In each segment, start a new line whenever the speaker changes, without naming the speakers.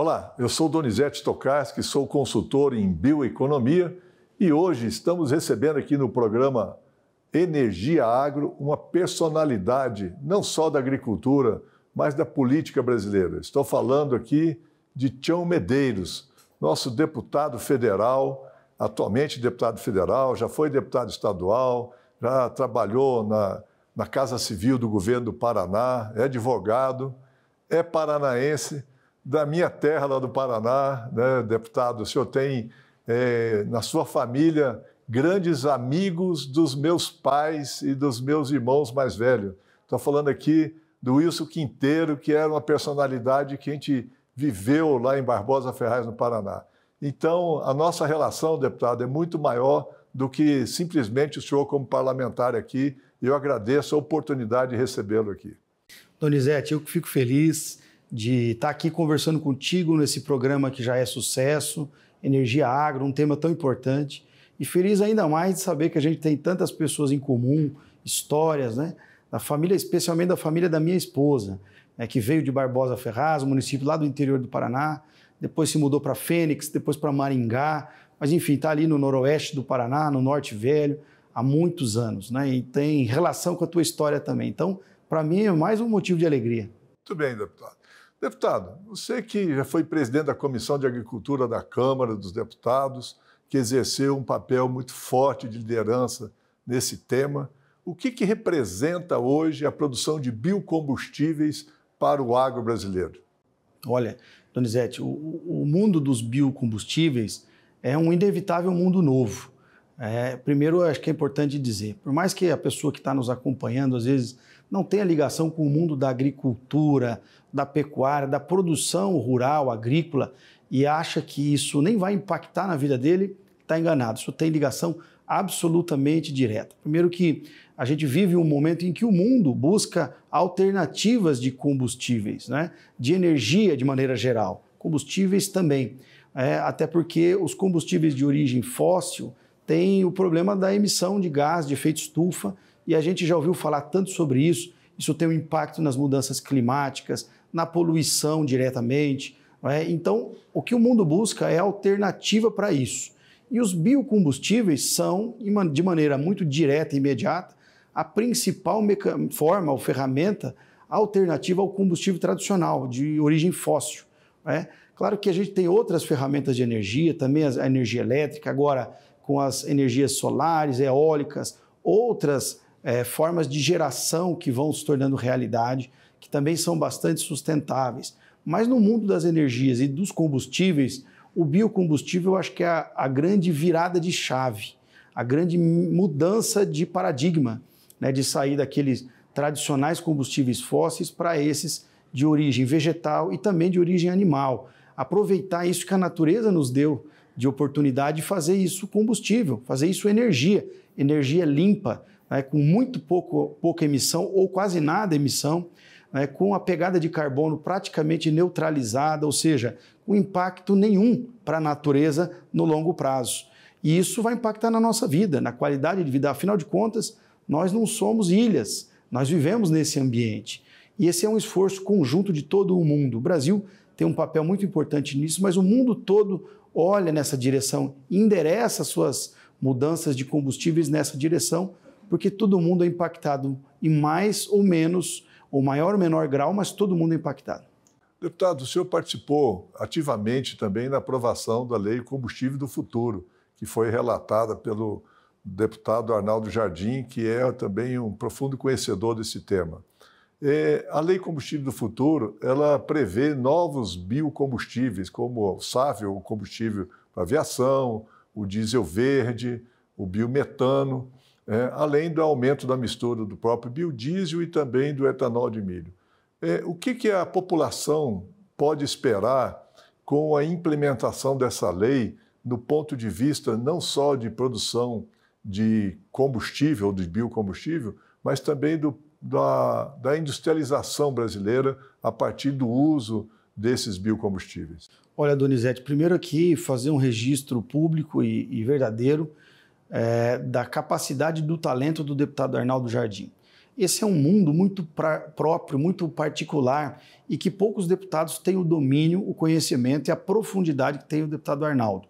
Olá, eu sou Donizete Tokarski, sou consultor em bioeconomia e hoje estamos recebendo aqui no programa Energia Agro uma personalidade não só da agricultura, mas da política brasileira. Estou falando aqui de Tião Medeiros, nosso deputado federal, atualmente deputado federal, já foi deputado estadual, já trabalhou na Casa Civil do governo do Paraná, é advogado, é paranaense, da minha terra lá do Paraná, né, deputado? O senhor tem na sua família grandes amigos dos meus pais e dos meus irmãos mais velhos. Estou falando aqui do Wilson Quinteiro, que era uma personalidade que a gente viveu lá em Barbosa Ferraz, no Paraná. Então, a nossa relação, deputado, é muito maior do que simplesmente o senhor como parlamentar aqui, e eu agradeço a oportunidade de recebê-lo aqui.
Donizete, eu que fico feliz de estar aqui conversando contigo nesse programa que já é sucesso, Energia Agro, um tema tão importante, e feliz ainda mais de saber que a gente tem tantas pessoas em comum, histórias, né? Da família, especialmente da família da minha esposa, né, que veio de Barbosa Ferraz, um município lá do interior do Paraná, depois se mudou para Fênix, depois para Maringá, mas enfim, está ali no noroeste do Paraná, no Norte Velho, há muitos anos, né? E tem relação com a tua história também. Então, para mim, é mais um motivo de alegria.
Muito bem, deputado. Deputado, você que já foi presidente da Comissão de Agricultura da Câmara dos Deputados, que exerceu um papel muito forte de liderança nesse tema, o que representa hoje a produção de biocombustíveis para o agro brasileiro?
Olha, Donizete, o mundo dos biocombustíveis é um inevitável mundo novo. Primeiro, acho que é importante dizer, por mais que a pessoa que está nos acompanhando, às vezes, não tenha ligação com o mundo da agricultura, da pecuária, da produção rural, agrícola, e acha que isso nem vai impactar na vida dele, está enganado. Isso tem ligação absolutamente direta. Primeiro que a gente vive um momento em que o mundo busca alternativas de combustíveis, né? De energia de maneira geral, combustíveis também. Até porque os combustíveis de origem fóssil têm o problema da emissão de gás de efeito estufa, e a gente já ouviu falar tanto sobre isso. Isso tem um impacto nas mudanças climáticas, na poluição diretamente. Então, o que o mundo busca é alternativa para isso. E os biocombustíveis são, de maneira muito direta e imediata, a principal forma ou ferramenta alternativa ao combustível tradicional, de origem fóssil. Claro que a gente tem outras ferramentas de energia, também a energia elétrica, agora com as energias solares, eólicas, outras formas de geração que vão se tornando realidade, que também são bastante sustentáveis. Mas no mundo das energias e dos combustíveis, o biocombustível eu acho que é a grande virada de chave, a grande mudança de paradigma, né, de sair daqueles tradicionais combustíveis fósseis para esses de origem vegetal e também de origem animal. Aproveitar isso que a natureza nos deu de oportunidade de fazer isso combustível, fazer isso energia limpa, né, com muito pouca emissão ou quase nada emissão, né, com a pegada de carbono praticamente neutralizada, ou seja, com impacto nenhum para a natureza no longo prazo. E isso vai impactar na nossa vida, na qualidade de vida. Afinal de contas, nós não somos ilhas, nós vivemos nesse ambiente. E esse é um esforço conjunto de todo o mundo. O Brasil tem um papel muito importante nisso, mas o mundo todo olha nessa direção, endereça suas mudanças de combustíveis nessa direção, porque todo mundo é impactado em mais ou menos, ou maior ou menor grau, mas todo mundo é impactado.
Deputado, o senhor participou ativamente também na aprovação da Lei Combustível do Futuro, que foi relatada pelo deputado Arnaldo Jardim, que é também um profundo conhecedor desse tema. A Lei Combustível do Futuro, ela prevê novos biocombustíveis, como o SAF, o combustível para aviação, o diesel verde, o biometano, além do aumento da mistura do próprio biodiesel e também do etanol de milho. O que a população pode esperar com a implementação dessa lei no ponto de vista não só de produção de combustível, de biocombustível, mas também da industrialização brasileira a partir do uso desses biocombustíveis?
Olha, Donizete, primeiro aqui fazer um registro público e verdadeiro da capacidade do talento do deputado Arnaldo Jardim. esse é um mundo muito próprio, muito particular e que poucos deputados têm o domínio, o conhecimento e a profundidade que tem o deputado Arnaldo.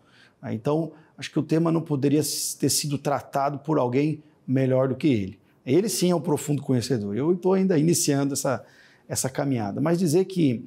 Então, acho que o tema não poderia ter sido tratado por alguém melhor do que ele. Ele sim é um profundo conhecedor. Eu estou ainda iniciando essa caminhada. Mas dizer que,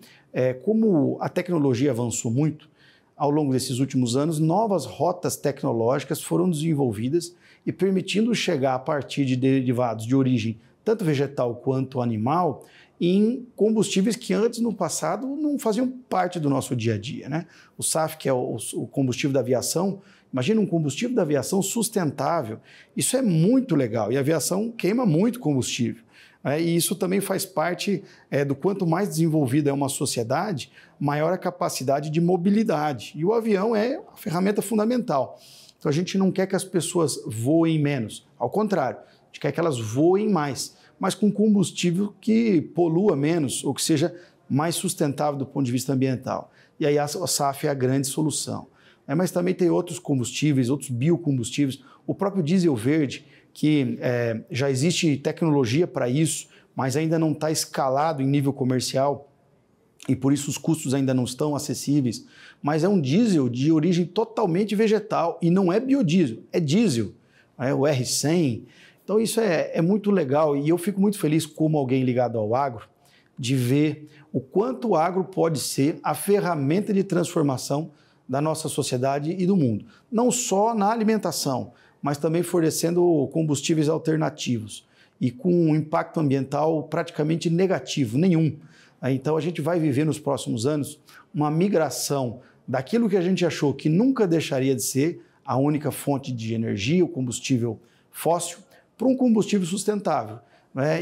como a tecnologia avançou muito, ao longo desses últimos anos, novas rotas tecnológicas foram desenvolvidas e permitindo chegar a partir de derivados de origem tanto vegetal quanto animal em combustíveis que antes, no passado, não faziam parte do nosso dia a dia, né? O SAF, que é o combustível da aviação, imagina um combustível da aviação sustentável. Isso é muito legal e a aviação queima muito combustível. E isso também faz parte do quanto mais desenvolvida é uma sociedade, maior a capacidade de mobilidade. E o avião é a ferramenta fundamental. Então a gente não quer que as pessoas voem menos, ao contrário, a gente quer que elas voem mais, mas com combustível que polua menos ou que seja mais sustentável do ponto de vista ambiental. E aí a SAF é a grande solução. Mas também tem outros combustíveis, outros biocombustíveis, o próprio diesel verde, que já existe tecnologia para isso, mas ainda não está escalado em nível comercial e por isso os custos ainda não estão acessíveis. Mas é um diesel de origem totalmente vegetal e não é biodiesel, é diesel, o R100. Então isso é muito legal e eu fico muito feliz como alguém ligado ao agro de ver o quanto o agro pode ser a ferramenta de transformação da nossa sociedade e do mundo. Não só na alimentação, mas também fornecendo combustíveis alternativos e com um impacto ambiental praticamente negativo, nenhum. Então a gente vai viver nos próximos anos uma migração daquilo que a gente achou que nunca deixaria de ser a única fonte de energia, o combustível fóssil, para um combustível sustentável,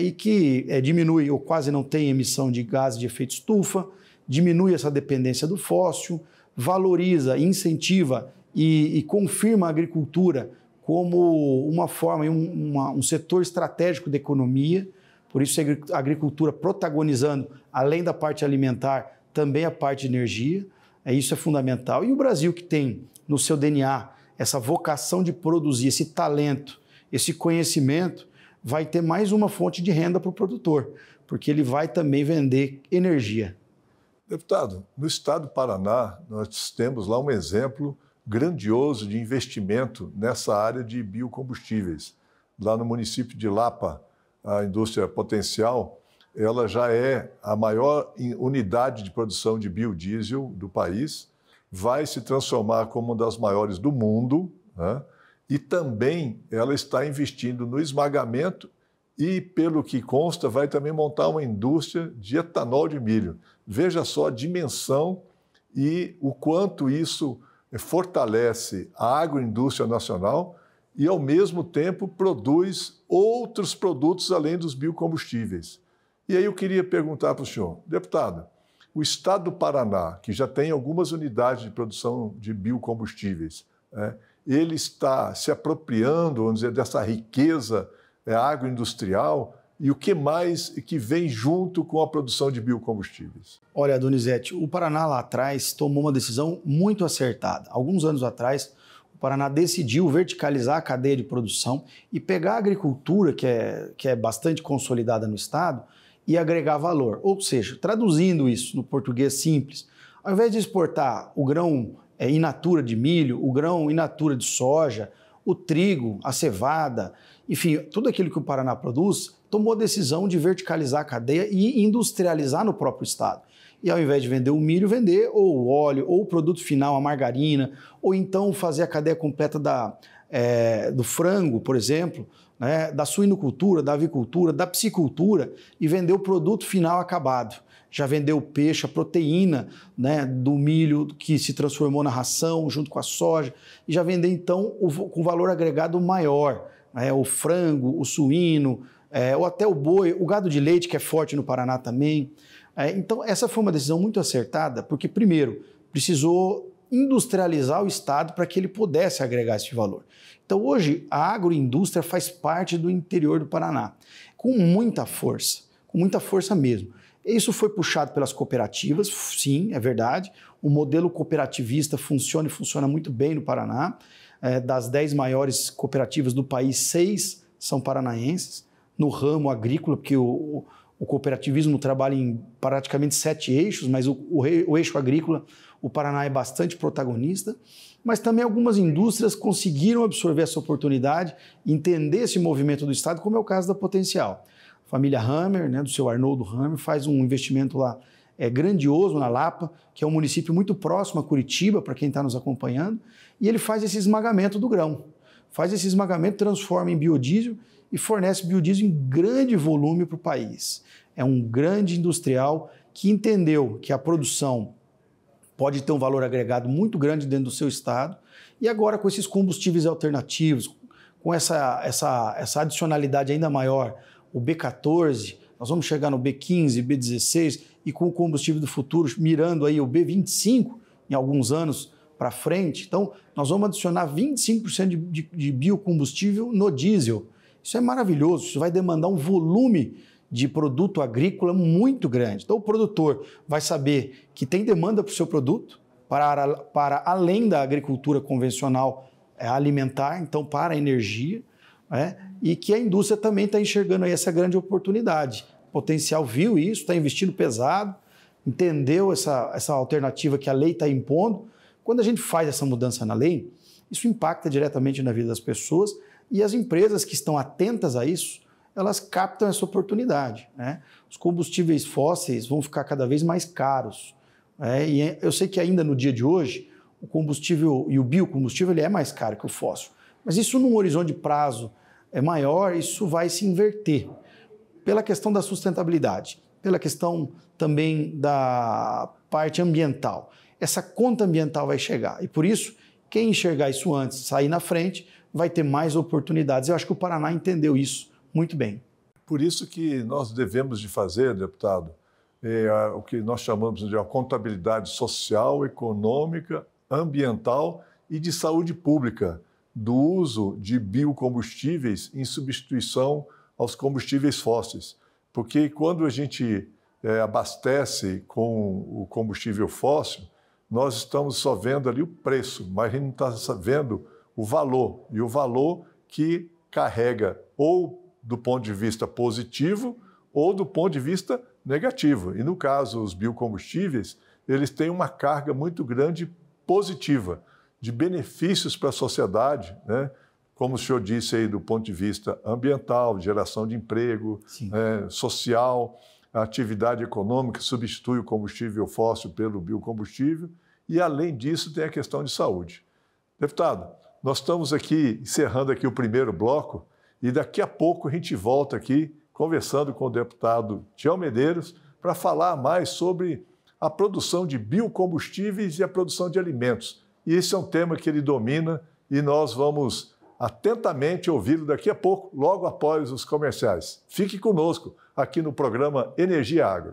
e que diminui ou quase não tem emissão de gases de efeito estufa, diminui essa dependência do fóssil, valoriza, incentiva e confirma a agricultura como uma forma, um setor estratégico da economia, por isso a agricultura protagonizando, além da parte alimentar, também a parte de energia, isso é fundamental. E o Brasil, que tem no seu DNA essa vocação de produzir, esse talento, esse conhecimento, vai ter mais uma fonte de renda para o produtor, porque ele vai também vender energia.
Deputado, no estado do Paraná, nós temos lá um exemplo grandioso de investimento nessa área de biocombustíveis. Lá no município de Lapa, a indústria Potencial, ela já é a maior unidade de produção de biodiesel do país, vai se transformar como uma das maiores do mundo, né? E também ela está investindo no esmagamento e, pelo que consta, vai também montar uma indústria de etanol de milho. Veja só a dimensão e o quanto isso fortalece a agroindústria nacional e, ao mesmo tempo, produz outros produtos além dos biocombustíveis. E aí eu queria perguntar para o senhor, deputado, o estado do Paraná, que já tem algumas unidades de produção de biocombustíveis, ele está se apropriando, vamos dizer, dessa riqueza agroindustrial e o que mais que vem junto com a produção de biocombustíveis?
Olha, Donizete, o Paraná lá atrás tomou uma decisão muito acertada. Alguns anos atrás, o Paraná decidiu verticalizar a cadeia de produção e pegar a agricultura, que é bastante consolidada no estado, e agregar valor. Ou seja, traduzindo isso no português simples, ao invés de exportar o grão in natura de milho, o grão in natura de soja, o trigo, a cevada, enfim, tudo aquilo que o Paraná produz, tomou a decisão de verticalizar a cadeia e industrializar no próprio estado. E ao invés de vender o milho, vender ou o óleo, ou o produto final, a margarina, ou então fazer a cadeia completa do frango, por exemplo, da suinocultura, da avicultura, da piscicultura, e vender o produto final acabado. Já vendeu o peixe, a proteína do milho que se transformou na ração junto com a soja, e já vendeu então com valor agregado maior, o frango, o suíno, ou até o boi, o gado de leite, que é forte no Paraná também. Então essa foi uma decisão muito acertada, porque primeiro precisou industrializar o estado para que ele pudesse agregar esse valor. Então hoje a agroindústria faz parte do interior do Paraná, com muita força mesmo. Isso foi puxado pelas cooperativas, sim, é verdade. O modelo cooperativista funciona e funciona muito bem no Paraná. Das 10 maiores cooperativas do país, 6 são paranaenses. no ramo agrícola, porque o cooperativismo trabalha em praticamente 7 eixos, mas o eixo agrícola, o Paraná é bastante protagonista, mas também algumas indústrias conseguiram absorver essa oportunidade, entender esse movimento do Estado, como é o caso da Potencial. A família Hammer, né, do seu Arnoldo Hammer, faz um investimento lá grandioso na Lapa, que é um município muito próximo a Curitiba, para quem está nos acompanhando, e ele faz esse esmagamento do grão. Faz esse esmagamento, transforma em biodiesel e fornece biodiesel em grande volume para o país. É um grande industrial que entendeu que a produção pode ter um valor agregado muito grande dentro do seu estado, e agora com esses combustíveis alternativos, com essa adicionalidade ainda maior, o B14, nós vamos chegar no B15, B16, e com o combustível do futuro mirando aí o B25 em alguns anos para frente. Então, nós vamos adicionar 25% de biocombustível no diesel. Isso é maravilhoso, isso vai demandar um volume de produto agrícola muito grande. Então, o produtor vai saber que tem demanda para o seu produto, para além da agricultura convencional alimentar, então para a energia, e que a indústria também está enxergando aí essa grande oportunidade. O Potencial viu isso, está investindo pesado, entendeu essa alternativa que a lei está impondo. Quando a gente faz essa mudança na lei, isso impacta diretamente na vida das pessoas, e as empresas que estão atentas a isso, elas captam essa oportunidade, né? Os combustíveis fósseis vão ficar cada vez mais caros, e eu sei que ainda no dia de hoje, o combustível e o biocombustível ele é mais caro que o fóssil, mas isso num horizonte de prazo maior, isso vai se inverter pela questão da sustentabilidade, pela questão também da parte ambiental. Essa conta ambiental vai chegar, e por isso, quem enxergar isso antes, sair na frente, vai ter mais oportunidades. Eu acho que o Paraná entendeu isso muito bem.
Por isso que nós devemos de fazer, deputado, o que nós chamamos de uma contabilidade social, econômica, ambiental e de saúde pública, do uso de biocombustíveis em substituição aos combustíveis fósseis. Porque quando a gente abastece com o combustível fóssil, nós estamos só vendo ali o preço, mas a gente não está vendo o valor, e o valor que carrega ou do ponto de vista positivo ou do ponto de vista negativo. E no caso, os biocombustíveis, eles têm uma carga muito grande positiva, de benefícios para a sociedade, né? Como o senhor disse aí, do ponto de vista ambiental, geração de emprego, social, a atividade econômica substitui o combustível fóssil pelo biocombustível, e além disso tem a questão de saúde. Deputado, nós estamos aqui encerrando aqui o primeiro bloco, e daqui a pouco a gente volta aqui conversando com o deputado Tião Medeiros para falar mais sobre a produção de biocombustíveis e a produção de alimentos. E esse é um tema que ele domina e nós vamos atentamente ouvi-lo daqui a pouco, logo após os comerciais. Fique conosco aqui no programa Energia Agro.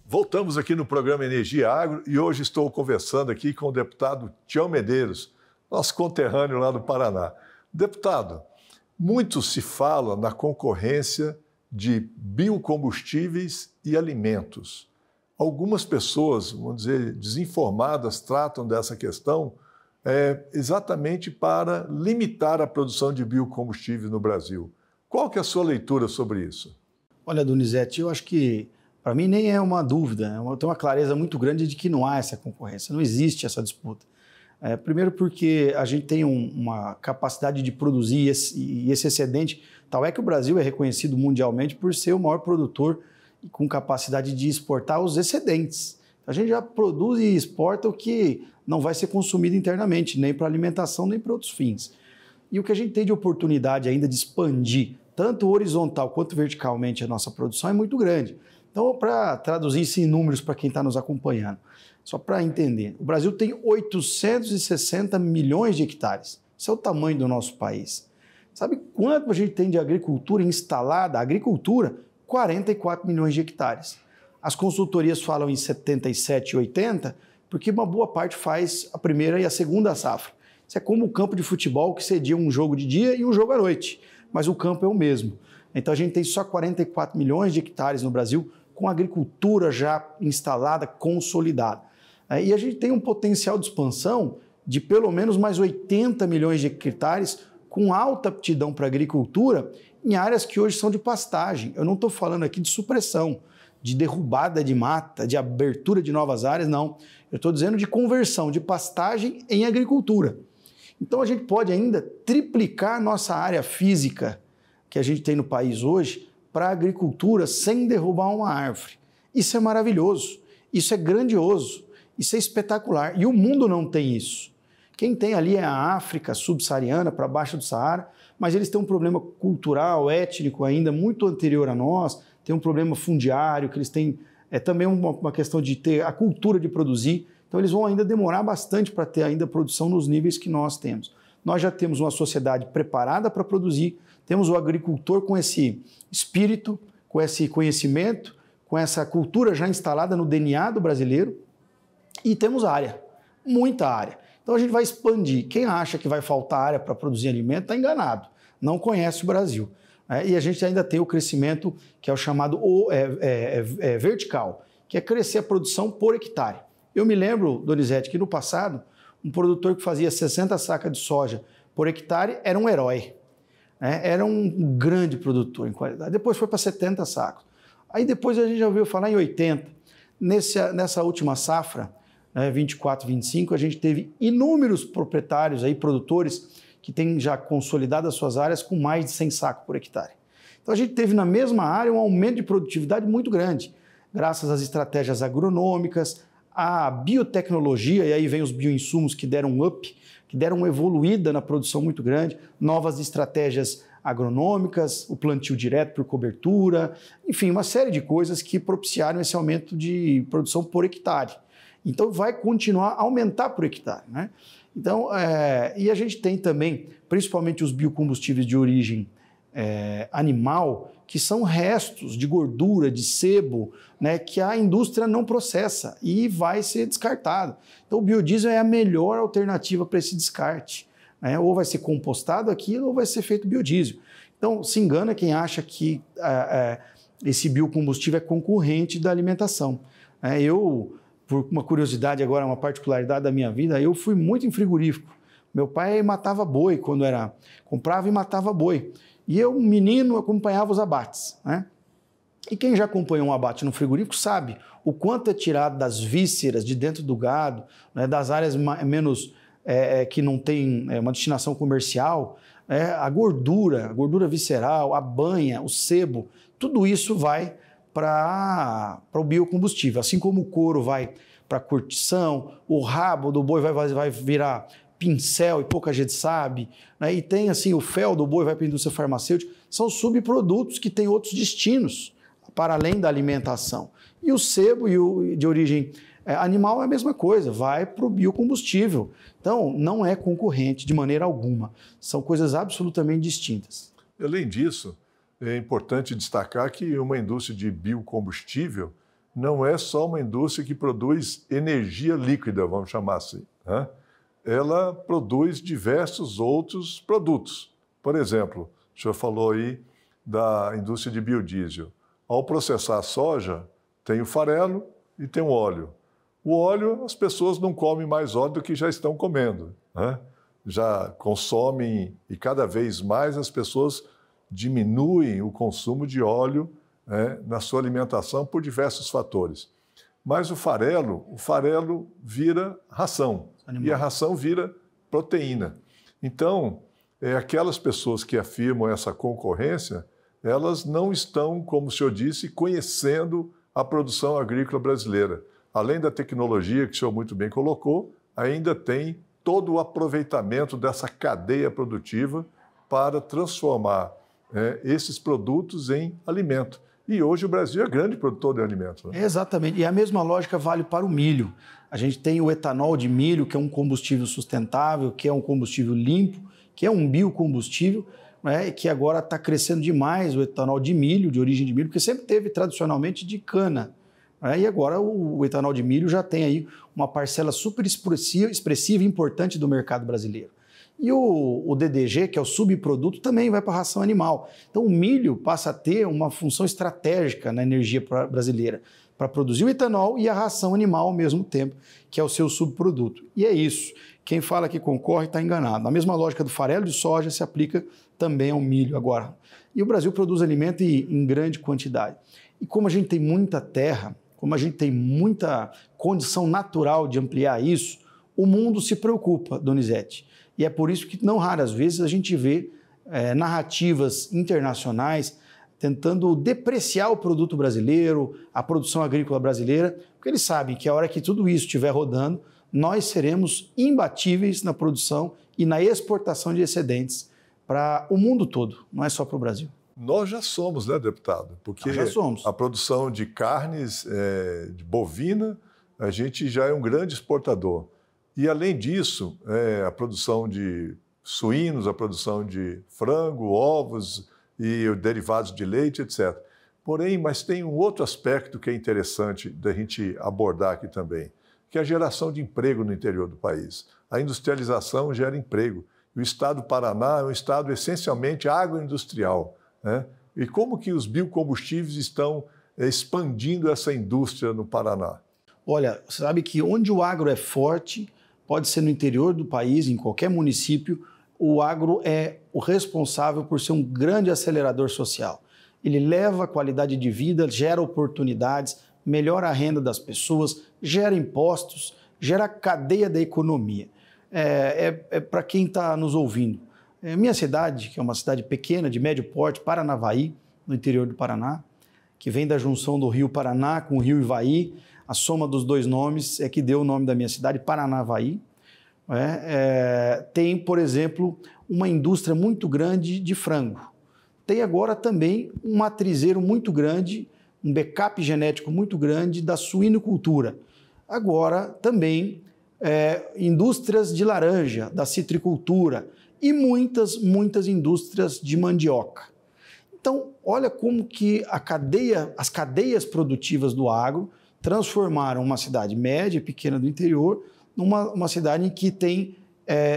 Voltamos aqui no programa Energia Agro e hoje estou conversando aqui com o deputado Tião Medeiros, nosso conterrâneo lá do Paraná. Deputado, muito se fala na concorrência de biocombustíveis e alimentos. Algumas pessoas, vamos dizer, desinformadas, tratam dessa questão exatamente para limitar a produção de biocombustíveis no Brasil. Qual que é a sua leitura sobre isso?
Olha, Donizete, eu acho que para mim nem é uma dúvida, eu tenho uma clareza muito grande de que não há essa concorrência, não existe essa disputa. Primeiro porque a gente tem uma capacidade de produzir e esse excedente, tal é que o Brasil é reconhecido mundialmente por ser o maior produtor e com capacidade de exportar os excedentes. A gente já produz e exporta o que não vai ser consumido internamente, nem para alimentação, nem para outros fins. E o que a gente tem de oportunidade ainda de expandir, tanto horizontal quanto verticalmente, a nossa produção é muito grande. Então, para traduzir isso em números para quem está nos acompanhando, só para entender, o Brasil tem 860 milhões de hectares. Isso é o tamanho do nosso país. Sabe quanto a gente tem de agricultura instalada? Agricultura, 44 milhões de hectares. As consultorias falam em 77 e 80, porque uma boa parte faz a primeira e a segunda safra. Isso é como o campo de futebol que cedia um jogo de dia e um jogo à noite, mas o campo é o mesmo. Então a gente tem só 44 milhões de hectares no Brasil com agricultura já instalada, consolidada. E a gente tem um potencial de expansão de pelo menos mais 80 milhões de hectares com alta aptidão para agricultura em áreas que hoje são de pastagem. Eu não estou falando aqui de supressão, de derrubada de mata, de abertura de novas áreas, não. Eu estou dizendo de conversão de pastagem em agricultura. Então a gente pode ainda triplicar nossa área física que a gente tem no país hoje para a agricultura sem derrubar uma árvore. Isso é maravilhoso, isso é grandioso, isso é espetacular. E o mundo não tem isso. Quem tem ali é a África subsaariana, para baixo do Saara, mas eles têm um problema cultural, étnico ainda muito anterior a nós, tem um problema fundiário, que eles têm também uma questão de ter a cultura de produzir, então eles vão ainda demorar bastante para ter ainda produção nos níveis que nós temos. Nós já temos uma sociedade preparada para produzir, temos o agricultor com esse espírito, com esse conhecimento, com essa cultura já instalada no DNA do brasileiro e temos área, muita área. Então a gente vai expandir. Quem acha que vai faltar área para produzir alimento está enganado, não conhece o Brasil. E a gente ainda tem o crescimento que é o chamado vertical, que é crescer a produção por hectare. Eu me lembro, Donizete, que no passado, um produtor que fazia 60 sacas de soja por hectare era um herói. Era um grande produtor em qualidade. Depois foi para 70 sacos. Aí depois a gente já ouviu falar em 80. Nessa última safra, 24, 25, a gente teve inúmeros proprietários, aí, produtores, que têm já consolidado as suas áreas com mais de 100 sacos por hectare. Então a gente teve na mesma área um aumento de produtividade muito grande, graças às estratégias agronômicas, à biotecnologia, e aí vem os bioinsumos que deram um up, que deram uma evoluída na produção muito grande, novas estratégias agronômicas, o plantio direto por cobertura, enfim, uma série de coisas que propiciaram esse aumento de produção por hectare. Então vai continuar a aumentar por hectare, né? Então, e a gente tem também, principalmente os biocombustíveis de origem animal, que são restos de gordura, de sebo, né, que a indústria não processa e vai ser descartado. Então o biodiesel é a melhor alternativa para esse descarte. Né? Ou vai ser compostado aquilo ou vai ser feito biodiesel. Então se engana quem acha que esse biocombustível é concorrente da alimentação. Eu, por uma curiosidade agora, uma particularidade da minha vida, eu fui muito em frigorífico. Meu pai matava boi quando comprava e matava boi. E eu, menino, acompanhava os abates, né? E quem já acompanhou um abate no frigorífico sabe o quanto é tirado das vísceras de dentro do gado, né, das áreas menos que não tem uma destinação comercial, a gordura visceral, a banha, o sebo, tudo isso vai para o biocombustível. Assim como o couro vai para a curtição, o rabo do boi vai virar pincel e pouca gente sabe, né? E tem assim o fel do boi vai para a indústria farmacêutica, são subprodutos que têm outros destinos para além da alimentação. E o sebo de origem animal é a mesma coisa, vai para o biocombustível. Então não é concorrente de maneira alguma, são coisas absolutamente distintas.
Além disso, é importante destacar que uma indústria de biocombustível não é só uma indústria que produz energia líquida, vamos chamar assim, né? Ela produz diversos outros produtos. Por exemplo, o senhor falou aí da indústria de biodiesel. Ao processar a soja, tem o farelo e tem o óleo. O óleo, as pessoas não comem mais óleo do que já estão comendo, né? Já consomem e cada vez mais as pessoas diminuem o consumo de óleo, né, na sua alimentação por diversos fatores. Mas o farelo vira ração. Animal. E a ração vira proteína. Então, aquelas pessoas que afirmam essa concorrência, elas não estão, como o senhor disse, conhecendo a produção agrícola brasileira. Além da tecnologia que o senhor muito bem colocou, ainda tem todo o aproveitamento dessa cadeia produtiva para transformar esses produtos em alimento. E hoje o Brasil é grande produtor de alimentos, né?
Exatamente. E a mesma lógica vale para o milho. A gente tem o etanol de milho, que é um combustível sustentável, que é um combustível limpo, que é um biocombustível, né? Que agora está crescendo demais o etanol de milho, de origem de milho, porque sempre teve tradicionalmente de cana. E agora o etanol de milho já tem aí uma parcela super expressiva e importante do mercado brasileiro. E o DDG, que é o subproduto, também vai para a ração animal. Então o milho passa a ter uma função estratégica na energia brasileira, para produzir o etanol e a ração animal ao mesmo tempo, que é o seu subproduto. E é isso. Quem fala que concorre está enganado. A mesma lógica do farelo de soja se aplica também ao milho agora. E o Brasil produz alimento em grande quantidade. E como a gente tem muita terra, como a gente tem muita condição natural de ampliar isso, o mundo se preocupa, Donizete. E é por isso que, não raras vezes, a gente vê narrativas internacionais tentando depreciar o produto brasileiro, a produção agrícola brasileira, porque eles sabem que a hora que tudo isso estiver rodando, nós seremos imbatíveis na produção e na exportação de excedentes para o mundo todo, não é só para o Brasil.
Nós já somos, né, deputado? Porque
nós já somos.
A produção de carnes de bovina, a gente já é um grande exportador. E, além disso, a produção de suínos, a produção de frango, ovos e derivados de leite, etc. Porém, mas tem um outro aspecto que é interessante da gente abordar aqui também, que é a geração de emprego no interior do país. A industrialização gera emprego. E o estado do Paraná é um estado essencialmente agroindustrial, né? E como que os biocombustíveis estão expandindo essa indústria no Paraná?
Olha, você sabe que onde o agro é forte, pode ser no interior do país, em qualquer município, o agro é o responsável por ser um grande acelerador social. Ele leva a qualidade de vida, gera oportunidades, melhora a renda das pessoas, gera impostos, gera a cadeia da economia. Para quem está nos ouvindo. Minha cidade, que é uma cidade pequena, de médio porte, Paranavaí, no interior do Paraná, que vem da junção do rio Paraná com o rio Ivaí, a soma dos dois nomes é que deu o nome da minha cidade, Paranavaí. Tem, por exemplo, uma indústria muito grande de frango. Tem agora também um matrizeiro muito grande, um backup genético muito grande da suinocultura. Agora também indústrias de laranja, da citricultura e muitas indústrias de mandioca. Então, olha como que as cadeias produtivas do agro transformaram uma cidade média e pequena do interior numa cidade em que tem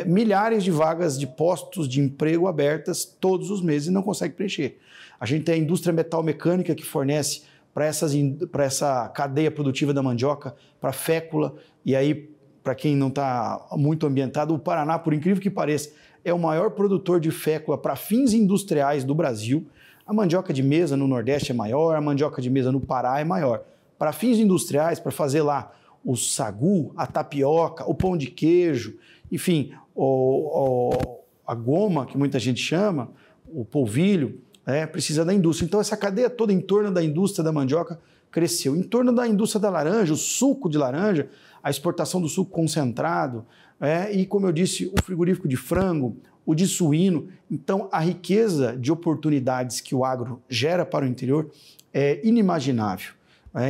milhares de vagas de postos de emprego abertas todos os meses e não consegue preencher. A gente tem a indústria metal-mecânica que fornece para essa cadeia produtiva da mandioca, para a fécula, e aí, para quem não está muito ambientado, o Paraná, por incrível que pareça, é o maior produtor de fécula para fins industriais do Brasil. A mandioca de mesa no Nordeste é maior, a mandioca de mesa no Pará é maior. Para fins industriais, para fazer lá o sagu, a tapioca, o pão de queijo, enfim, a goma, que muita gente chama, o polvilho, precisa da indústria. Então, essa cadeia toda em torno da indústria da mandioca cresceu. Em torno da indústria da laranja, o suco de laranja, a exportação do suco concentrado, e, como eu disse, o frigorífico de frango, o de suíno. Então, a riqueza de oportunidades que o agro gera para o interior é inimaginável.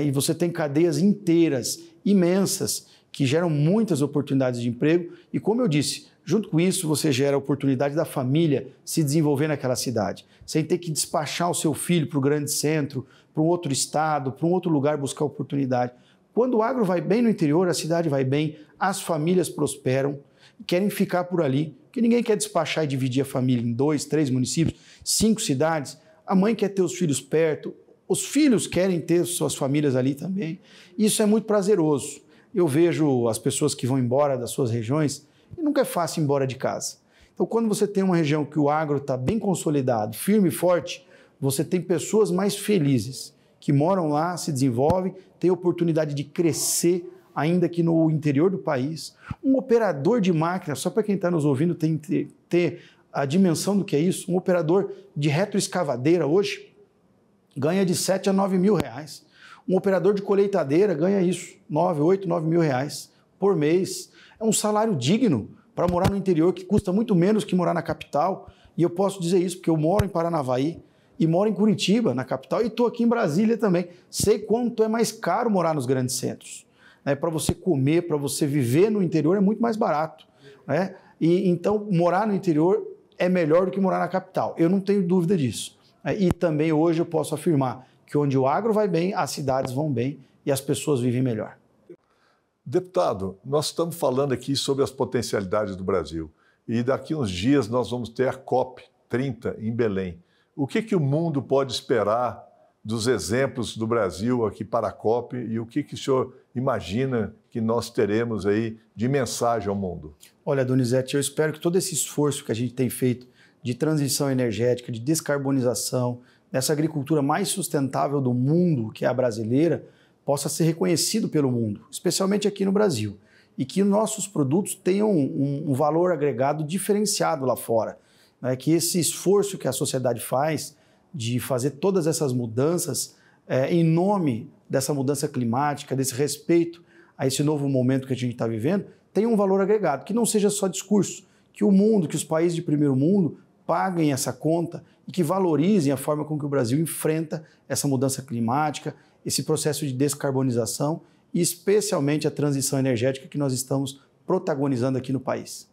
E você tem cadeias inteiras, imensas, que geram muitas oportunidades de emprego. E, como eu disse, junto com isso, você gera a oportunidade da família se desenvolver naquela cidade, sem ter que despachar o seu filho para o grande centro, para um outro estado, para um outro lugar buscar oportunidade. Quando o agro vai bem no interior, a cidade vai bem, as famílias prosperam, querem ficar por ali, porque ninguém quer despachar e dividir a família em 2, 3 municípios, 5 cidades. A mãe quer ter os filhos perto, os filhos querem ter suas famílias ali também. Isso é muito prazeroso. Eu vejo as pessoas que vão embora das suas regiões e nunca é fácil ir embora de casa. Então, quando você tem uma região que o agro está bem consolidado, firme e forte, você tem pessoas mais felizes, que moram lá, se desenvolvem, têm oportunidade de crescer, ainda que no interior do país. Um operador de máquina, só para quem está nos ouvindo tem que ter a dimensão do que é isso, um operador de retroescavadeira hoje ganha de 7 a 9 mil reais. Um operador de colheitadeira ganha isso, 9, 8, 9 mil reais por mês. É um salário digno para morar no interior, que custa muito menos que morar na capital. E eu posso dizer isso porque eu moro em Paranavaí e moro em Curitiba, na capital, e estou aqui em Brasília também. Sei quanto é mais caro morar nos grandes centros. Para você comer, para você viver no interior é muito mais barato. E então, morar no interior é melhor do que morar na capital. Eu não tenho dúvida disso. E também hoje eu posso afirmar que onde o agro vai bem, as cidades vão bem e as pessoas vivem melhor.
Deputado, nós estamos falando aqui sobre as potencialidades do Brasil e daqui uns dias nós vamos ter a COP30 em Belém. O que o mundo pode esperar dos exemplos do Brasil aqui para a COP e o que o senhor imagina que nós teremos aí de mensagem ao mundo?
Olha, Donizete, eu espero que todo esse esforço que a gente tem feito de transição energética, de descarbonização, dessa agricultura mais sustentável do mundo, que é a brasileira, possa ser reconhecido pelo mundo, especialmente aqui no Brasil, e que nossos produtos tenham um valor agregado diferenciado lá fora, né? Que esse esforço que a sociedade faz de fazer todas essas mudanças em nome dessa mudança climática, desse respeito a esse novo momento que a gente está vivendo, tenha um valor agregado, que não seja só discurso, que o mundo, que os países de primeiro mundo paguem essa conta e que valorizem a forma com que o Brasil enfrenta essa mudança climática, esse processo de descarbonização e especialmente a transição energética que nós estamos protagonizando aqui no país.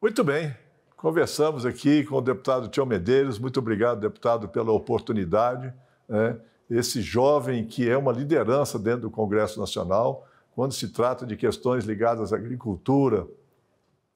Muito bem, conversamos aqui com o deputado Tião Medeiros. Muito obrigado, deputado, pela oportunidade, né? Esse jovem que é uma liderança dentro do Congresso Nacional, quando se trata de questões ligadas à agricultura,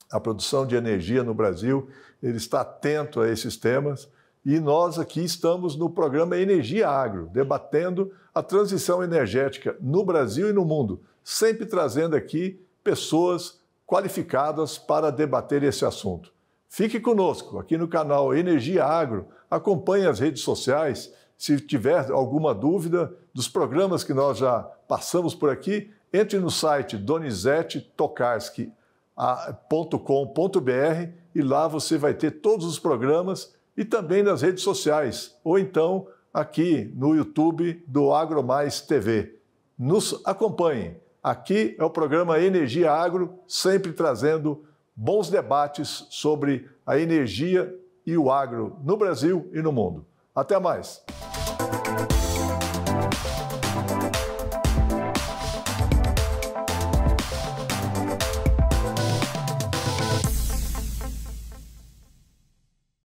à produção de energia no Brasil, ele está atento a esses temas. E nós aqui estamos no programa Energia Agro, debatendo a transição energética no Brasil e no mundo, sempre trazendo aqui pessoas qualificadas para debater esse assunto. Fique conosco aqui no canal Energia Agro, acompanhe as redes sociais. Se tiver alguma dúvida dos programas que nós já passamos por aqui, entre no site donizete.tokarski.com.br e lá você vai ter todos os programas e também nas redes sociais, ou então aqui no YouTube do AgroMais TV. Nos acompanhem. Aqui é o programa Energia Agro, sempre trazendo bons debates sobre a energia e o agro no Brasil e no mundo. Até mais!